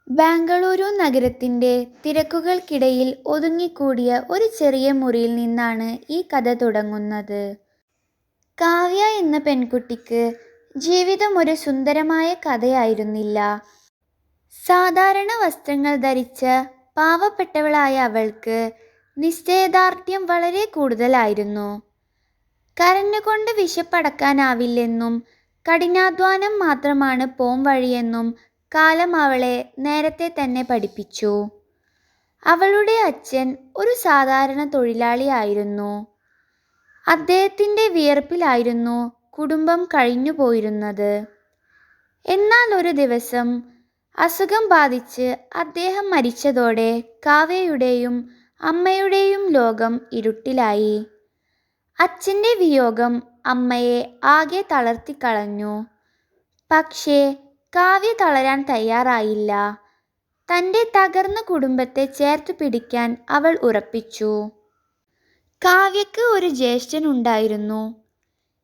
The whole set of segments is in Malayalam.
ബാംഗളൂരു നഗരത്തിൻ്റെ തിരക്കുകൾക്കിടയിൽ ഒതുങ്ങിക്കൂടിയ ഒരു ചെറിയ മുറിയിൽ നിന്നാണ് ഈ കഥ തുടങ്ങുന്നത്. കാവ്യ എന്ന പെൺകുട്ടിക്ക് ജീവിതം ഒരു സുന്ദരമായ കഥയായിരുന്നില്ല. സാധാരണ വസ്ത്രങ്ങൾ ധരിച്ച പാവപ്പെട്ടവളായ അവൾക്ക് നിശ്ചയദാർഢ്യം വളരെ കൂടുതലായിരുന്നു. കരഞ്ഞുകൊണ്ട് വിശപ്പടക്കാനാവില്ലെന്നും കഠിനാധ്വാനം മാത്രമാണ് പോംവഴിയെന്നും കാലം അവളെ നേരത്തെ തന്നെ പഠിപ്പിച്ചു. അവളുടെ അച്ഛൻ ഒരു സാധാരണ തൊഴിലാളിയായിരുന്നു. അദ്ദേഹത്തിൻ്റെ വിയർപ്പിലായിരുന്നു കുടുംബം കഴിഞ്ഞുപോയിരുന്നത്. എന്നാൽ ഒരു ദിവസം അസുഖം ബാധിച്ച് അദ്ദേഹം മരിച്ചതോടെ കാവ്യയുടെയും അമ്മയുടെയും ലോകം ഇരുട്ടിലായി. അച്ഛൻ്റെ വിയോഗം അമ്മയെ ആകെ തളർത്തിക്കളഞ്ഞു. പക്ഷേ കാവ്യ തളരാൻ തയ്യാറായില്ല. തൻ്റെ തകർന്ന കുടുംബത്തെ ചേർത്തു പിടിക്കാൻ അവൾ ഉറപ്പിച്ചു. കാവ്യക്ക് ഒരു ജ്യേഷ്ഠനുണ്ടായിരുന്നു.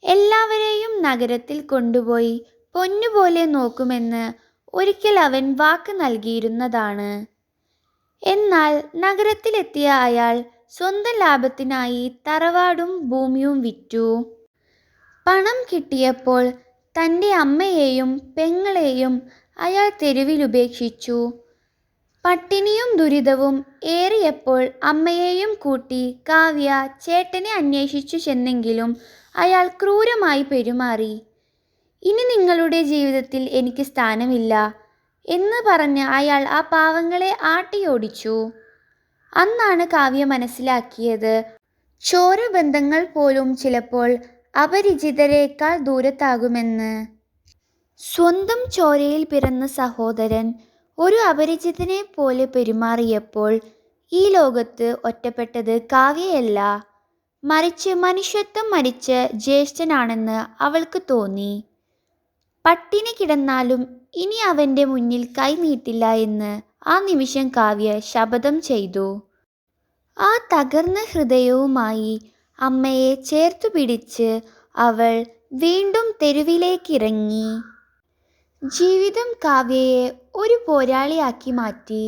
എല്ലാവരെയും നഗരത്തിൽ കൊണ്ടുപോയി പൊന്നുപോലെ നോക്കുമെന്ന് ഒരിക്കൽ അവൻ വാക്ക് നൽകിയിരുന്നതാണ്. എന്നാൽ നഗരത്തിലെത്തിയ അയാൾ സ്വന്തം ലാഭത്തിനായി തറവാടും ഭൂമിയും വിറ്റു. പണം കിട്ടിയപ്പോൾ തൻ്റെ അമ്മയെയും പെങ്ങളെയും അയാൾ തെരുവിലുപേക്ഷിച്ചു. പട്ടിണിയും ദുരിതവും ഏറിയപ്പോൾ അമ്മയെയും കൂട്ടി കാവ്യ ചേട്ടനെ അന്വേഷിച്ചു ചെന്നെങ്കിലും അയാൾ ക്രൂരമായി പെരുമാറി. ഇനി നിങ്ങളുടെ ജീവിതത്തിൽ എനിക്ക് സ്ഥാനമില്ല എന്ന് പറഞ്ഞ് അയാൾ ആ പാവങ്ങളെ ആട്ടിയോടിച്ചു. അന്നാണ് കാവ്യ മനസ്സിലാക്കിയത്, ചോരബന്ധങ്ങൾ പോലും ചിലപ്പോൾ അപരിചിതരേക്കാൾ ദൂരത്താകുമെന്ന്. സ്വന്തം ചോരയിൽ പിറന്ന സഹോദരൻ ഒരു അപരിചിതനെ പോലെ പെരുമാറിയപ്പോൾ ഈ ലോകത്ത് ഒറ്റപ്പെട്ടത് കാവ്യയല്ല, മറിച്ച് മനുഷ്യത്വം മരിച്ച ജ്യേഷ്ഠനാണെന്ന് അവൾക്ക് തോന്നി. പട്ടിണി കിടന്നാലും ഇനി അവൻ്റെ മുന്നിൽ കൈനീട്ടില്ല എന്ന് ആ നിമിഷം കാവ്യ ശപഥം ചെയ്തു. ആ തകർന്ന ഹൃദയവുമായി അമ്മയെ ചേർത്തു പിടിച്ച് അവൾ വീണ്ടും തെരുവിലേക്കിറങ്ങി. ജീവിതം കാവ്യയെ ഒരു പോരാളിയാക്കി മാറ്റി.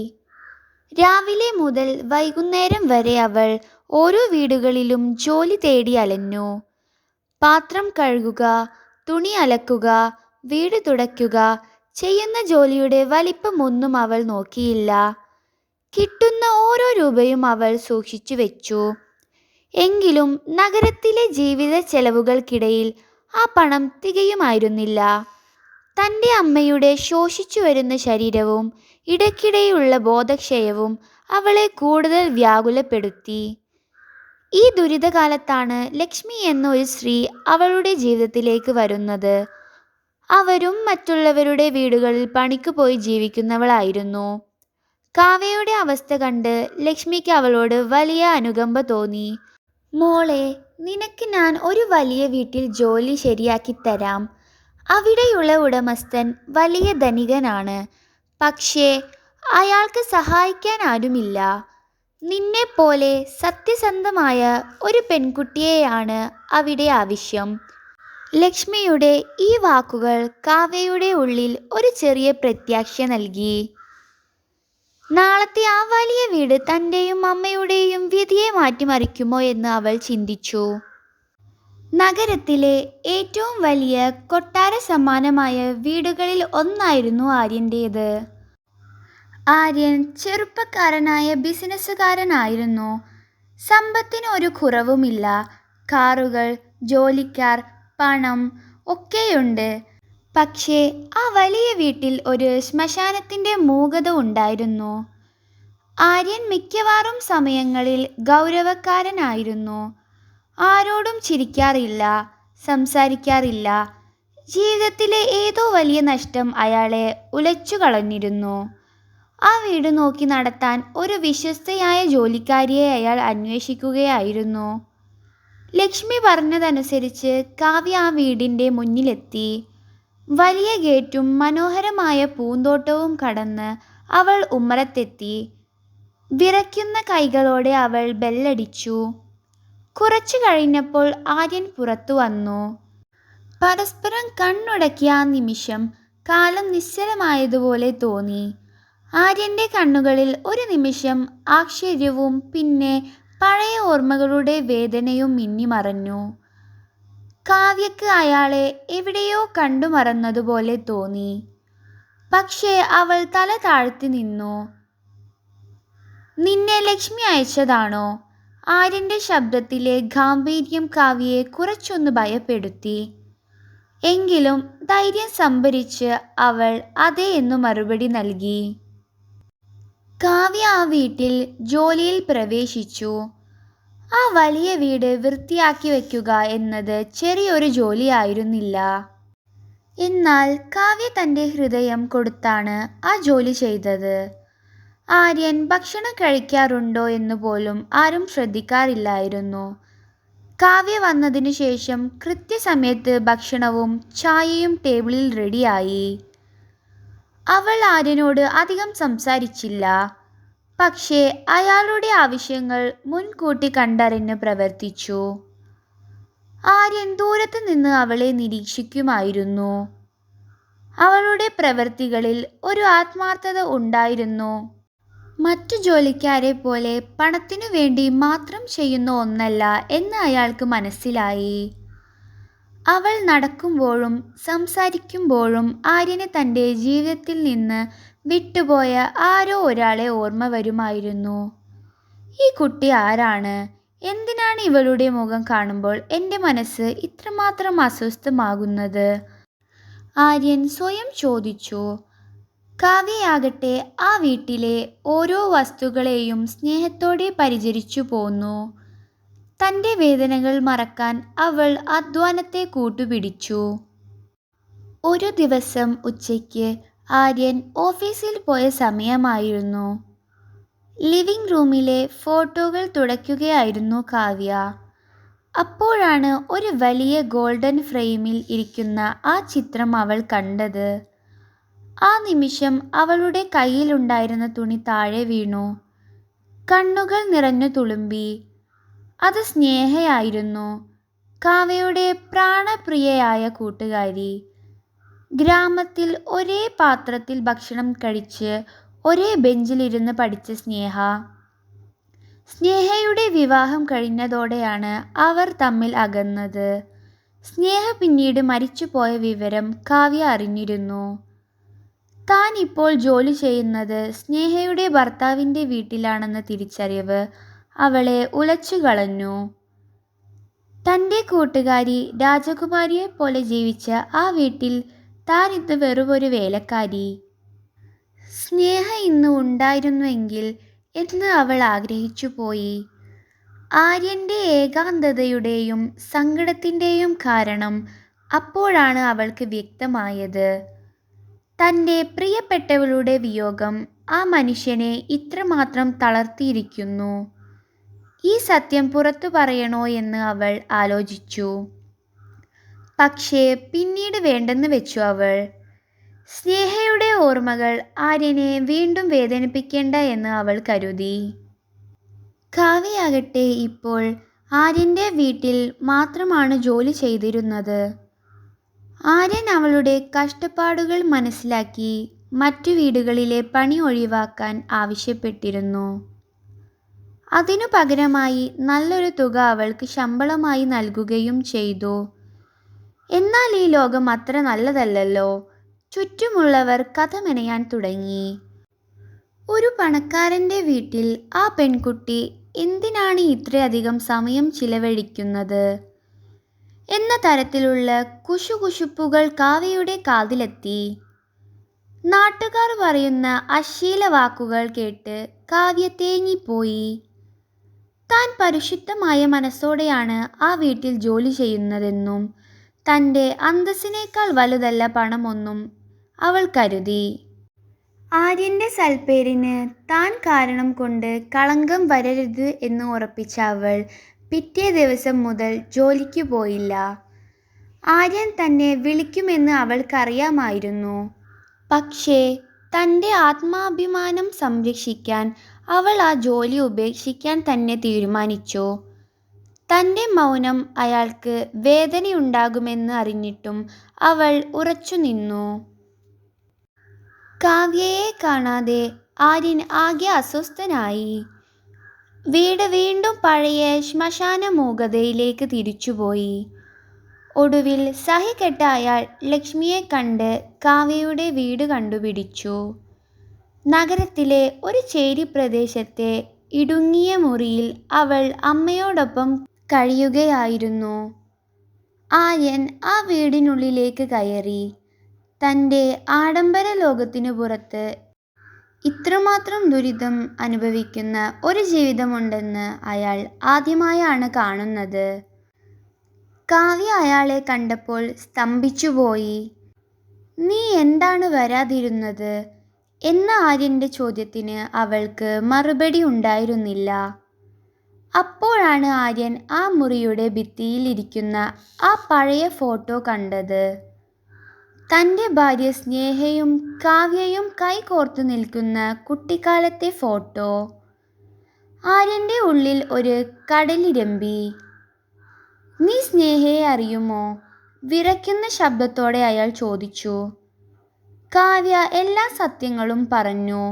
രാവിലെ മുതൽ വൈകുന്നേരം വരെ അവൾ ഓരോ വീടുകളിലും ജോലി തേടി അലഞ്ഞു. പാത്രം കഴുകുക, തുണി അലക്കുക, വീട് തുടയ്ക്കുക, ചെയ്യുന്ന ജോലിയുടെ വലിപ്പമൊന്നും അവൾ നോക്കിയില്ല. കിട്ടുന്ന ഓരോ രൂപയും അവൾ സൂക്ഷിച്ചു വെച്ചു. എങ്കിലും നഗരത്തിലെ ജീവിത ചെലവുകൾക്കിടയിൽ ആ പണം തികയുമായിരുന്നില്ല. തൻ്റെ അമ്മയുടെ ശോഷിച്ചു വരുന്ന ശരീരവും ഇടയ്ക്കിടെയുള്ള ബോധക്ഷയവും അവളെ കൂടുതൽ വ്യാകുലപ്പെടുത്തി. ഈ ദുരിതകാലത്താണ് ലക്ഷ്മി എന്ന ഒരു സ്ത്രീ അവളുടെ ജീവിതത്തിലേക്ക് വരുന്നത്. അവരും മറ്റുള്ളവരുടെ വീടുകളിൽ പണിക്ക് പോയി ജീവിക്കുന്നവളായിരുന്നു. കാവ്യയുടെ അവസ്ഥ കണ്ട് ലക്ഷ്മിക്ക് അവളോട് വലിയ അനുകമ്പ തോന്നി. മോളെ, നിനക്ക് ഞാൻ ഒരു വലിയ വീട്ടിൽ ജോലി ശരിയാക്കി തരാം. അവിടെയുള്ള ഉടമസ്ഥൻ വലിയ ധനികനാണ്. പക്ഷേ അയാൾക്ക് സഹായിക്കാൻ ആരുമില്ല. നിന്നെപ്പോലെ സത്യസന്ധമായ ഒരു പെൺകുട്ടിയെയാണ് അവിടെ ആവശ്യം. ലക്ഷ്മിയുടെ ഈ വാക്കുകൾ കാവ്യയുടെ ഉള്ളിൽ ഒരു ചെറിയ പ്രത്യാശ നൽകി. നാളത്തെ ആ വലിയ വീട് തൻ്റെയും അമ്മയുടെയും വിധിയെ മാറ്റിമറിക്കുമോ എന്ന് അവൾ ചിന്തിച്ചു. നഗരത്തിലെ ഏറ്റവും വലിയ കൊട്ടാര സമാനമായ വീടുകളിൽ ഒന്നായിരുന്നു ആര്യൻ്റേത്. ആര്യൻ ചെറുപ്പക്കാരനായ ബിസിനസ്സുകാരനായിരുന്നു. സമ്പത്തിന് ഒരു കുറവുമില്ല. കാറുകൾ, ജോലിക്കാർ, പണം ഒക്കെയുണ്ട്. പക്ഷേ ആ വലിയ വീട്ടിൽ ഒരു ശ്മശാനത്തിൻ്റെ മൂകത ഉണ്ടായിരുന്നു. ആര്യൻ മിക്കവാറും സമയങ്ങളിൽ ഗൗരവക്കാരനായിരുന്നു. ആരോടും ചിരിക്കാറില്ല, സംസാരിക്കാറില്ല. ജീവിതത്തിലെ ഏതോ വലിയ നഷ്ടം അയാളെ ഉലച്ചു കളഞ്ഞിരുന്നു. ആ വീട് നോക്കി നടത്താൻ ഒരു വിശ്വസ്തയായ ജോലിക്കാരിയെ അയാൾ അന്വേഷിക്കുകയായിരുന്നു. ലക്ഷ്മി പറഞ്ഞതനുസരിച്ച് കാവ്യ ആ വീടിൻ്റെ മുന്നിലെത്തി. വലിയ ഗേറ്റും മനോഹരമായ പൂന്തോട്ടവും കടന്ന് അവൾ ഉമ്മറത്തെത്തി. വിറയ്ക്കുന്ന കൈകളോടെ അവൾ ബെല്ലടിച്ചു. കുറച്ചു കഴിഞ്ഞപ്പോൾ ആര്യൻ പുറത്തു വന്നു. പരസ്പരം കണ്ണുടക്കിയ ആ നിമിഷം കാലം നിശ്ചലമായതുപോലെ തോന്നി. ആര്യൻ്റെ കണ്ണുകളിൽ ഒരു നിമിഷം ആശ്ചര്യവും പിന്നെ പഴയ ഓർമ്മകളുടെ വേദനയും മിന്നിമറഞ്ഞു. കാവ്യക്ക് അയാളെ എവിടെയോ കണ്ടുമറന്നതുപോലെ തോന്നി. പക്ഷേ അവൾ തല താഴ്ത്തി നിന്നു. "നിന്നെ ലക്ഷ്മി അയച്ചതാണോ?" ആര്യൻ്റെ ശബ്ദത്തിലെ ഗാംഭീര്യം കാവ്യയെ കുറച്ചൊന്ന് ഭയപ്പെടുത്തി. എങ്കിലും ധൈര്യം സംഭരിച്ച് അവൾ അതെ എന്നു മറുപടി നൽകി. കാവ്യ ആ വീട്ടിൽ ജോലിയിൽ പ്രവേശിച്ചു. ആ വലിയ വീട് വൃത്തിയാക്കി വയ്ക്കുക എന്നത് ചെറിയൊരു ജോലിയായിരുന്നില്ല. എന്നാൽ കാവ്യ തൻ്റെ ഹൃദയം കൊടുത്താണ് ആ ജോലി ചെയ്തത്. ആര്യൻ ഭക്ഷണം കഴിക്കാറുണ്ടോ എന്ന് പോലും ആരും ശ്രദ്ധിക്കാറില്ലായിരുന്നു. കാവ്യ വന്നതിനു ശേഷം കൃത്യസമയത്ത് ഭക്ഷണവും ചായയും ടേബിളിൽ റെഡിയായി. അവൾ ആര്യനോട് അധികം സംസാരിച്ചില്ല. പക്ഷേ അയാളുടെ ആവശ്യങ്ങൾ മുൻകൂട്ടി കണ്ടറിഞ്ഞ് പ്രവർത്തിച്ചു. ആര്യൻ ദൂരത്ത് നിന്ന് അവളെ നിരീക്ഷിക്കുമായിരുന്നു. അവളുടെ പ്രവൃത്തികളിൽ ഒരു ആത്മാർത്ഥത ഉണ്ടായിരുന്നു. മറ്റു ജോലിക്കാരെ പോലെ പണത്തിനു വേണ്ടി മാത്രം ചെയ്യുന്ന ഒന്നല്ല എന്ന് അയാൾക്ക് മനസ്സിലായി. അവൾ നടക്കുമ്പോഴും സംസാരിക്കുമ്പോഴും ആര്യന് തൻ്റെ ജീവിതത്തിൽ നിന്ന് വിട്ടുപോയ ആരോ ഒരാളെ ഓർമ്മ വരുമായിരുന്നു. "ഈ കുട്ടി ആരാണ്? എന്തിനാണ് ഇവളുടെ മുഖം കാണുമ്പോൾ എൻ്റെ മനസ്സ് ഇത്രമാത്രം അസ്വസ്ഥമാകുന്നത്?" ആര്യൻ സ്വയം ചോദിച്ചു. കാവ്യയാകട്ടെ ആ വീട്ടിലെ ഓരോ വസ്തുക്കളെയും സ്നേഹത്തോടെ പരിചരിച്ചു പോന്നു. തൻ്റെ വേദനകൾ മറക്കാൻ അവൾ അധ്വാനത്തെ കൂട്ടുപിടിച്ചു. ഒരു ദിവസം ഉച്ചയ്ക്ക് ആര്യൻ ഓഫീസിൽ പോയ സമയമായിരുന്നു. ലിവിംഗ് റൂമിലെ ഫോട്ടോകൾ തുടയ്ക്കുകയായിരുന്നു കാവ്യ. അപ്പോഴാണ് ഒരു വലിയ ഗോൾഡൻ ഫ്രെയിമിൽ ഇരിക്കുന്ന ആ ചിത്രം അവൾ കണ്ടത്. ആ നിമിഷം അവളുടെ കയ്യിലുണ്ടായിരുന്ന തുണി താഴെ വീണു. കണ്ണുകൾ നിറഞ്ഞു തുളുമ്പി. അത് സ്നേഹയായിരുന്നു, കാവ്യയുടെ പ്രാണപ്രിയയായ കൂട്ടുകാരി. ഗ്രാമത്തിൽ ഒരേ പാത്രത്തിൽ ഭക്ഷണം കഴിച്ച് ഒരേ ബെഞ്ചിലിരുന്ന് പഠിച്ച സ്നേഹ. സ്നേഹയുടെ വിവാഹം കഴിഞ്ഞതോടെയാണ് അവർ തമ്മിൽ അകന്നത്. സ്നേഹ പിന്നീട് മരിച്ചുപോയ വിവരം കാവ്യ അറിഞ്ഞിരുന്നു. താൻ ഇപ്പോൾ ജോലി ചെയ്യുന്നത് സ്നേഹയുടെ ഭർത്താവിൻ്റെ വീട്ടിലാണെന്ന തിരിച്ചറിവ് അവളെ ഉലച്ചുകളഞ്ഞു. തൻ്റെ കൂട്ടുകാരി രാജകുമാരിയെപ്പോലെ ജീവിച്ച ആ വീട്ടിൽ താൻ ഇന്ന് വെറുമൊരു വേലക്കാരി. സ്നേഹ ഇന്ന് ഉണ്ടായിരുന്നുവെങ്കിൽ എന്ന് അവൾ ആഗ്രഹിച്ചു പോയി. ആര്യൻ്റെ ഏകാന്തതയുടെയും സങ്കടത്തിൻ്റെയും കാരണം അപ്പോഴാണ് അവൾക്ക് വ്യക്തമായത്. തൻ്റെ പ്രിയപ്പെട്ടവളുടെ വിയോഗം ആ മനുഷ്യനെ ഇത്രമാത്രം തളർത്തിയിരിക്കുന്നു. ഈ സത്യം പുറത്തു പറയണോ എന്ന് അവൾ ആലോചിച്ചു. പക്ഷേ പിന്നീട് വേണ്ടെന്ന് വെച്ചു അവൾ. സ്നേഹയുടെ ഓർമ്മകൾ ആര്യനെ വീണ്ടും വേദനിപ്പിക്കേണ്ട എന്ന് അവൾ കരുതി. കാവ്യയാകട്ടെ ഇപ്പോൾ ആര്യൻ്റെ വീട്ടിൽ മാത്രമാണ് ജോലി ചെയ്തിരുന്നത്. ആര്യൻ അവളുടെ കഷ്ടപ്പാടുകൾ മനസ്സിലാക്കി മറ്റു വീടുകളിലെ പണി ഒഴിവാക്കാൻ ആവശ്യപ്പെട്ടിരുന്നു. അതിനു പകരമായി നല്ലൊരു തുക അവൾക്ക് ശമ്പളമായി നൽകുകയും ചെയ്തു. എന്നാൽ ഈ ലോകം അത്ര നല്ലതല്ലല്ലോ. ചുറ്റുമുള്ളവർ കഥ മെനയാൻ തുടങ്ങി. ഒരു പണക്കാരൻ്റെ വീട്ടിൽ ആ പെൺകുട്ടി എന്തിനാണ് ഇത്രയധികം സമയം ചിലവഴിക്കുന്നത് എന്ന തരത്തിലുള്ള കുശുകുശുപ്പുകൾ കാവ്യയുടെ കാതിലെത്തി. നാട്ടുകാർ പറയുന്ന അശ്ലീല വാക്കുകൾ കേട്ട് കാവ്യ തേങ്ങിപ്പോയി. താൻ പരിശുദ്ധമായ മനസ്സോടെയാണ് ആ വീട്ടിൽ ജോലി ചെയ്യുന്നതെന്നും തൻ്റെ അന്തസ്സിനേക്കാൾ വലുതല്ല പണമൊന്നും അവൾ കരുതി. ആര്യൻ്റെ സൽപ്പേരിന് താൻ കാരണം കൊണ്ട് കളങ്കം വരരുത് എന്ന് ഉറപ്പിച്ച അവൾ പിറ്റേ ദിവസം മുതൽ ജോലിക്ക് പോയില്ല. ആര്യൻ തന്നെ വിളിക്കുമെന്ന് അവൾക്കറിയാമായിരുന്നു. പക്ഷേ തൻ്റെ ആത്മാഭിമാനം സംരക്ഷിക്കാൻ അവൾ ആ ജോലി ഉപേക്ഷിക്കാൻ തന്നെ തീരുമാനിച്ചു. തൻ്റെ മൗനം അയാൾക്ക് വേദനയുണ്ടാകുമെന്ന് അറിഞ്ഞിട്ടും അവൾ ഉറച്ചുനിന്നു. കാവ്യയെ കാണാതെ ആര്യൻ ആകെ അസ്വസ്ഥനായി. വീട് വീണ്ടും പഴയ ശ്മശാന മൂകതയിലേക്ക് തിരിച്ചുപോയി. ഒടുവിൽ സഹികെട്ട അയാൾ ലക്ഷ്മിയെ കണ്ട് കാവ്യയുടെ വീട് കണ്ടുപിടിച്ചു. നഗരത്തിലെ ഒരു ചേരി പ്രദേശത്തെ ഇടുങ്ങിയ മുറിയിൽ അവൾ അമ്മയോടൊപ്പം കഴിയുകയായിരുന്നു. ആര്യൻ ആ വീടിനുള്ളിലേക്ക് കയറി. തൻ്റെ ആഡംബര ലോകത്തിനു പുറത്ത് ഇത്രമാത്രം ദുരിതം അനുഭവിക്കുന്ന ഒരു ജീവിതമുണ്ടെന്ന് അയാൾ ആദ്യമായാണ് കാണുന്നത്. കാവ്യ അയാളെ കണ്ടപ്പോൾ സ്തംഭിച്ചുപോയി. "നീ എന്താണ് വരാതിരുന്നത്?" എന്ന ആര്യൻ്റെ ചോദ്യത്തിന് അവൾക്ക് മറുപടി ഉണ്ടായിരുന്നില്ല. അപ്പോഴാണ് ആര്യൻ ആ മുറിയുടെ ഭിത്തിയിൽ ഇരിക്കുന്ന ആ പഴയ ഫോട്ടോ കണ്ടത്. തൻ്റെ ഭാര്യ സ്നേഹയും കാവ്യയും കൈകോർത്തു നിൽക്കുന്ന കുട്ടിക്കാലത്തെ ഫോട്ടോ. ആര്യൻ്റെ ഉള്ളിൽ ഒരു കടലിരമ്പി. "നീ സ്നേഹയെ അറിയുമോ?" വിറയ്ക്കുന്ന ശബ്ദത്തോടെ അയാൾ ചോദിച്ചു. കാവ്യ എല്ലാ സത്യങ്ങളും പറഞ്ഞു.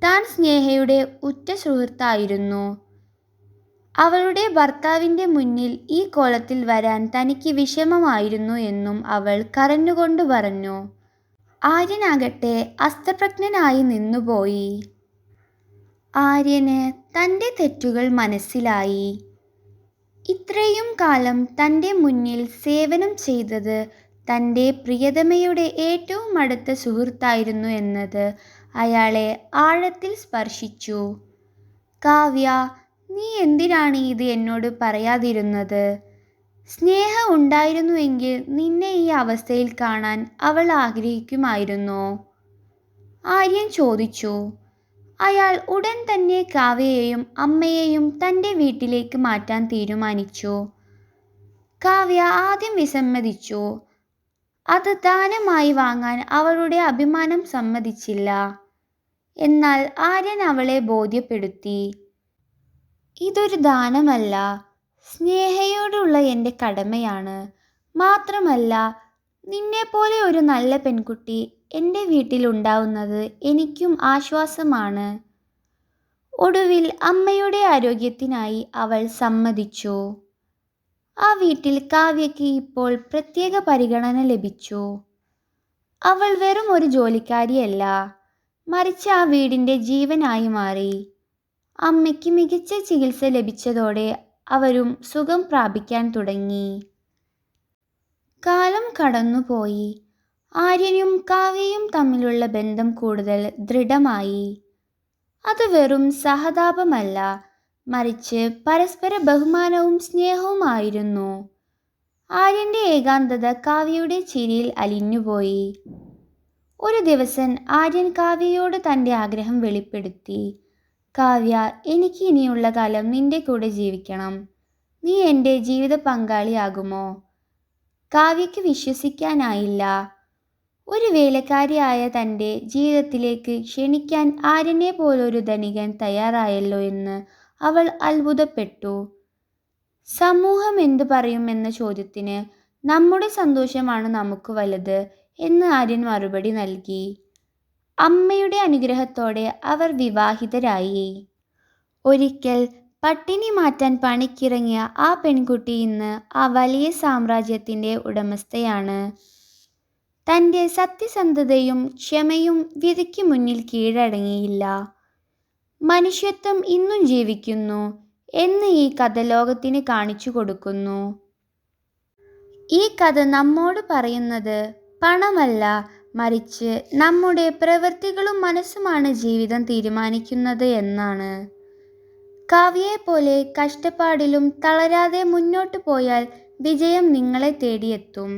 താൻ സ്നേഹയുടെ ഉറ്റ സുഹൃത്തായിരുന്നു. അവളുടെ ഭർത്താവിൻ്റെ മുന്നിൽ ഈ കോലത്തിൽ വരാൻ തനിക്ക് വിഷമമായിരുന്നു എന്നും അവൾ കരഞ്ഞുകൊണ്ട് പറഞ്ഞു. ആര്യനാകട്ടെ അസ്തപ്രജ്ഞനായി നിന്നുപോയി. ആര്യന് തൻ്റെ തെറ്റുകൾ മനസ്സിലായി. ഇത്രയും കാലം തൻ്റെ മുന്നിൽ സേവനം ചെയ്തത് തൻ്റെ പ്രിയതമയുടെ ഏറ്റവും അടുത്ത സുഹൃത്തായിരുന്നു എന്നത് അയാളെ ആഴത്തിൽ സ്പർശിച്ചു. "കാവ്യ, നീ എന്തിനാണ് ഇത് എന്നോട് പറയാതിരുന്നത്? സ്നേഹ ഉണ്ടായിരുന്നുവെങ്കിൽ നിന്നെ ഈ അവസ്ഥയിൽ കാണാൻ അവൾ ആഗ്രഹിക്കുമായിരുന്നോ?" ആര്യൻ ചോദിച്ചു. അയാൾ ഉടൻ തന്നെ കാവ്യയെയും അമ്മയെയും തൻ്റെ വീട്ടിലേക്ക് മാറ്റാൻ തീരുമാനിച്ചു. കാവ്യ ആദ്യം വിസമ്മതിച്ചു. അത് ദാനമായി വാങ്ങാൻ അവളുടെ അഭിമാനം സമ്മതിച്ചില്ല. എന്നാൽ ആര്യൻ അവളെ ബോധ്യപ്പെടുത്തി. "ഇതൊരു ദാനമല്ല, സ്നേഹയോടുള്ള എൻ്റെ കടമയാണ്. മാത്രമല്ല, നിന്നെപ്പോലെ ഒരു നല്ല പെൺകുട്ടി എൻ്റെ വീട്ടിലുണ്ടാവുന്നത് എനിക്കും ആശ്വാസമാണ്." ഒടുവിൽ അമ്മയുടെ ആരോഗ്യത്തിനായി അവൾ സമ്മതിച്ചു. ആ വീട്ടിൽ കാവ്യയ്ക്ക് ഇപ്പോൾ പ്രത്യേക പരിഗണന ലഭിച്ചു. അവൾ വെറും ഒരു ജോലിക്കാരിയല്ല, മറിച്ച് ആ വീടിൻ്റെ ജീവനായി മാറി. അമ്മയ്ക്ക് മികച്ച ചികിത്സ ലഭിച്ചതോടെ അവരും സുഖം പ്രാപിക്കാൻ തുടങ്ങി. കാലം കടന്നുപോയി. ആര്യനും കാവ്യയും തമ്മിലുള്ള ബന്ധം കൂടുതൽ ദൃഢമായി. അത് വെറും സഹതാപമല്ല, മറിച്ച് പരസ്പര ബഹുമാനവും സ്നേഹവുമായിരുന്നു. ആര്യൻ്റെ ഏകാന്തത കാവ്യയുടെ ചിരിയിൽ അലിഞ്ഞുപോയി. ഒരു ദിവസം ആര്യൻ കാവ്യയോട് തൻ്റെ ആഗ്രഹം വെളിപ്പെടുത്തി. "കാവ്യ, എനിക്ക് ഇനിയുള്ള കാലം നിന്റെ കൂടെ ജീവിക്കണം. നീ എൻ്റെ ജീവിത പങ്കാളിയാകുമോ?" കാവ്യയ്ക്ക് വിശ്വസിക്കാനായില്ല. ഒരു വേലക്കാരിയായ തൻ്റെ ജീവിതത്തിലേക്ക് ക്ഷണിക്കാൻ ആര്യനെ പോലൊരു ധനികൻ തയ്യാറായല്ലോ എന്ന് അവൾ അത്ഭുതപ്പെട്ടു. "സമൂഹം എന്തു പറയും എന്ന ചോദ്യത്തിന് നമ്മുടെ സന്തോഷമാണ് നമുക്ക് വലുത്" എന്ന് ആര്യൻ മറുപടി നൽകി. അമ്മയുടെ അനുഗ്രഹത്തോടെ അവർ വിവാഹിതരായി. ഒരിക്കൽ പട്ടിണി മാറ്റാൻ പണിക്കിറങ്ങിയ ആ പെൺകുട്ടി ഇന്ന് ആ വലിയ സാമ്രാജ്യത്തിൻ്റെ ഉടമസ്ഥയാണ്. തൻ്റെ സത്യസന്ധതയും ക്ഷമയും വിധിക്ക് മുന്നിൽ കീഴടങ്ങിയില്ല. മനുഷ്യത്വം ഇന്നും ജീവിക്കുന്നു എന്ന് ഈ കഥ ലോകത്തിന് കാണിച്ചു കൊടുക്കുന്നു. ഈ കഥ നമ്മോട് പറയുന്നത് പണമല്ല, മറിച്ച് നമ്മുടെ പ്രവൃത്തികളും മനസ്സുമാണ് ജീവിതം തീരുമാനിക്കുന്നത് എന്നാണ്. കാവ്യയെപ്പോലെ കഷ്ടപ്പാടിലും തളരാതെ മുന്നോട്ട് പോയാൽ വിജയം നിങ്ങളെ തേടിയെത്തും.